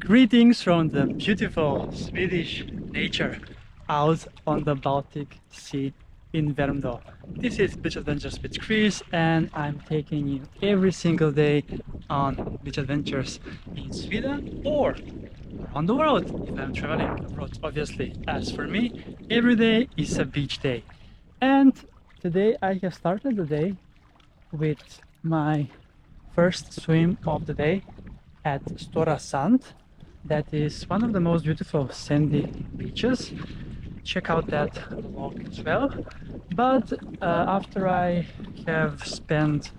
Greetings from the beautiful Swedish nature out on the Baltic Sea in Värmdö. This is Beach Adventures with Kris, and I'm taking you every single day on beach adventures in Sweden or around the world if I'm traveling abroad, obviously. As for me, every day is a beach day. And today I have started the day with my first swim of the day at Stora Sand. That is one of the most beautiful sandy beaches. Check out that vlog as well. But after I have spent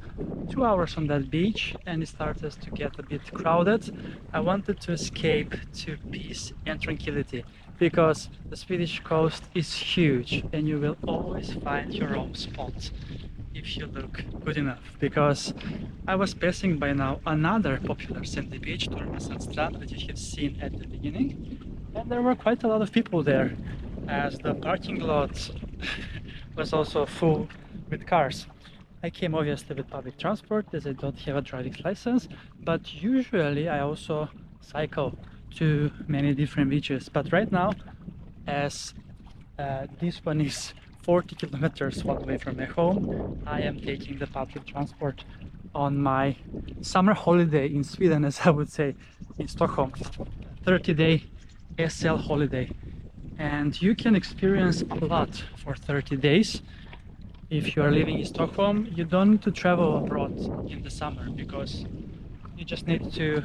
2 hours on that beach and it started to get a bit crowded, I wanted to escape to peace and tranquility, because the Swedish coast is huge and you will always find your own spot if you look good enough. Because I was passing by now another popular sandy beach, Torpesand Strand, that you have seen at the beginning, and there were quite a lot of people there, as the parking lot was also full with cars. I came obviously with public transport as I don't have a driving license, but usually I also cycle to many different beaches. But right now, as this one is 40 kilometers away from my home, I am taking the public transport on my summer holiday in Sweden, as I would say, in Stockholm. 30-day SL holiday. And you can experience a lot for 30 days. If you are living in Stockholm, you don't need to travel abroad in the summer, because you just need to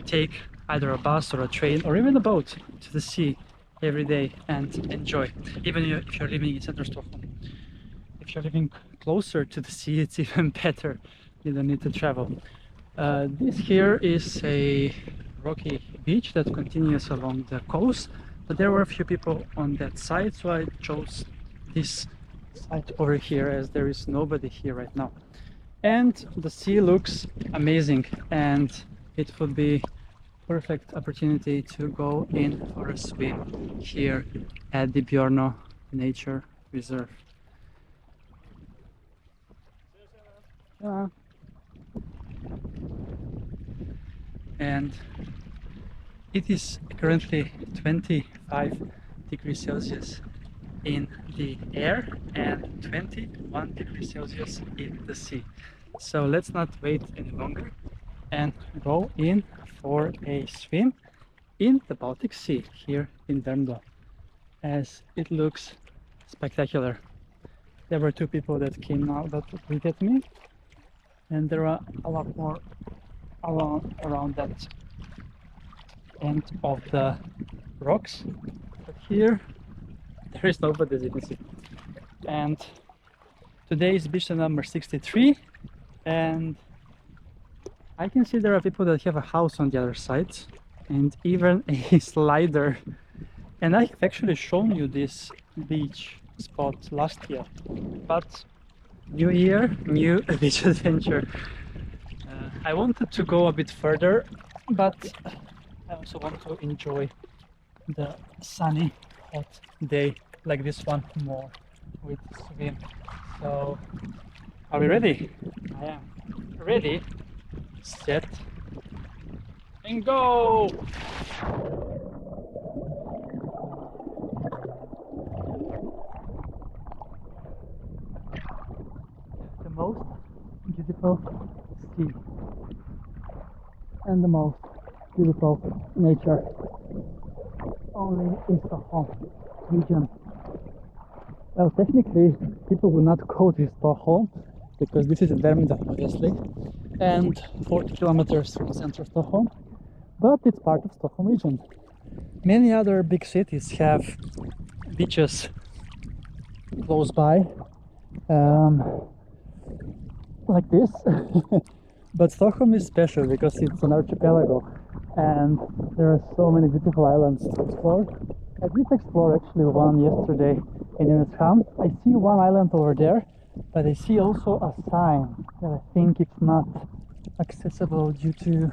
take either a bus or a train or even a boat to the sea every day and enjoy, even if you're living in central Stockholm. If you're living closer to the sea, it's even better. You don't need to travel. This here is a rocky beach that continues along the coast, but there were a few people on that side, so I chose this side over here as there is nobody here right now. And the sea looks amazing, and it would be perfect opportunity to go in for a swim here at the Björnö Nature Reserve. And it is currently 25 degrees Celsius in the air and 21 degrees Celsius in the sea. So let's not wait any longer and go in for a swim in the Baltic Sea here in Värmdö, as it looks spectacular. There were two people that came now that greeted me, and there are a lot more around that end of the rocks, but here there is nobody, as you can see. And today is beach number 63, and I can see there are people that have a house on the other side and even a slider. And I've actually shown you this beach spot last year, but new year, new beach adventure. I wanted to go a bit further, but I also want to enjoy the sunny hot day like this one more with swim. So are we ready? I am ready, set and go! The most beautiful sea and the most beautiful nature only in Stockholm region. Well, technically people will not go to Stockholm because this is Värmdö, obviously, and 40 kilometers from the center of Stockholm, but it's part of Stockholm region. Many other big cities have beaches close by, like this. But Stockholm is special because it's an archipelago and there are so many beautiful islands to explore. I did explore actually one yesterday in Nynäshamn. I see one island over there, but I see also a sign that I think it's not accessible due to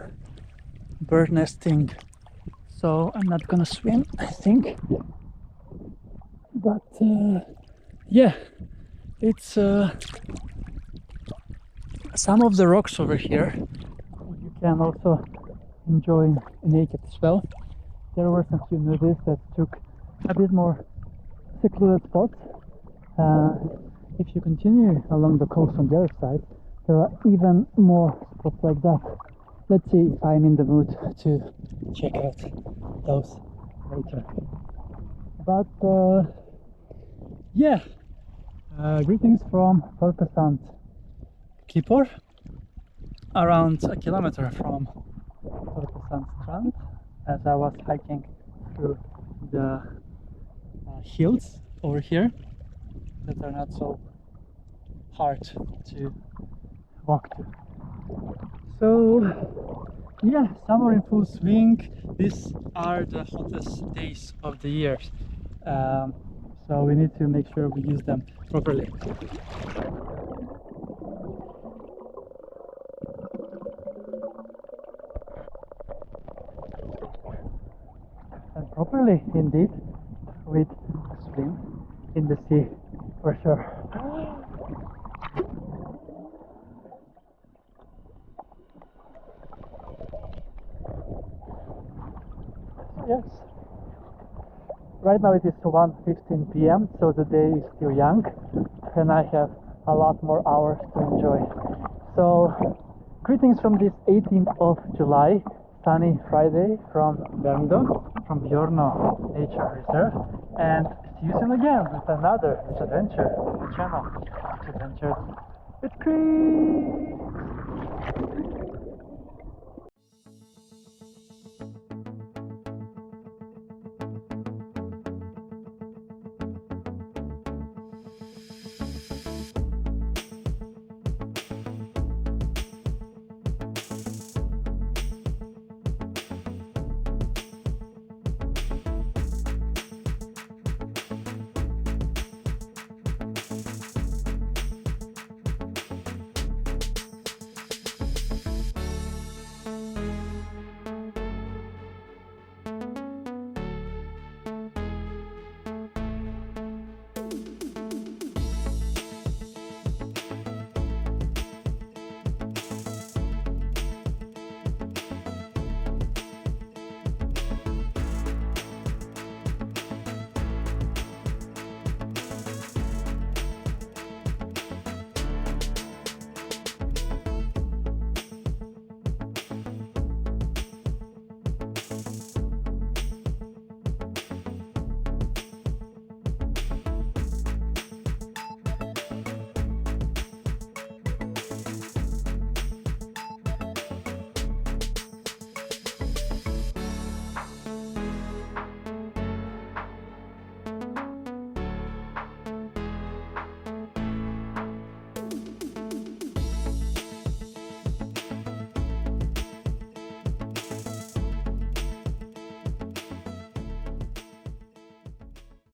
bird nesting. So I'm not gonna swim, I think. But yeah, it's some of the rocks over here you can also enjoying naked as well. There were some few nudies that took a bit more secluded spots. If you continue along the coast on the other side, there are even more spots like that. Let's see if I'm in the mood to check out those later. But yeah, greetings from Torpesand, Klippor, around a kilometer from Torpesand Strand, as I was hiking through the hills over here that are not so hard to walk to. So yeah, summer in full swing. These are the hottest days of the year, so we need to make sure we use them properly. And properly indeed, with a swim in the sea for sure. Yes, right now it is 1:15 p.m. so the day is still young and I have a lot more hours to enjoy. So greetings from this 18th of July, sunny Friday from Värmdö, from Björnö Nature Reserve, and see you soon again with another adventure on the channel, Adventures with Kris.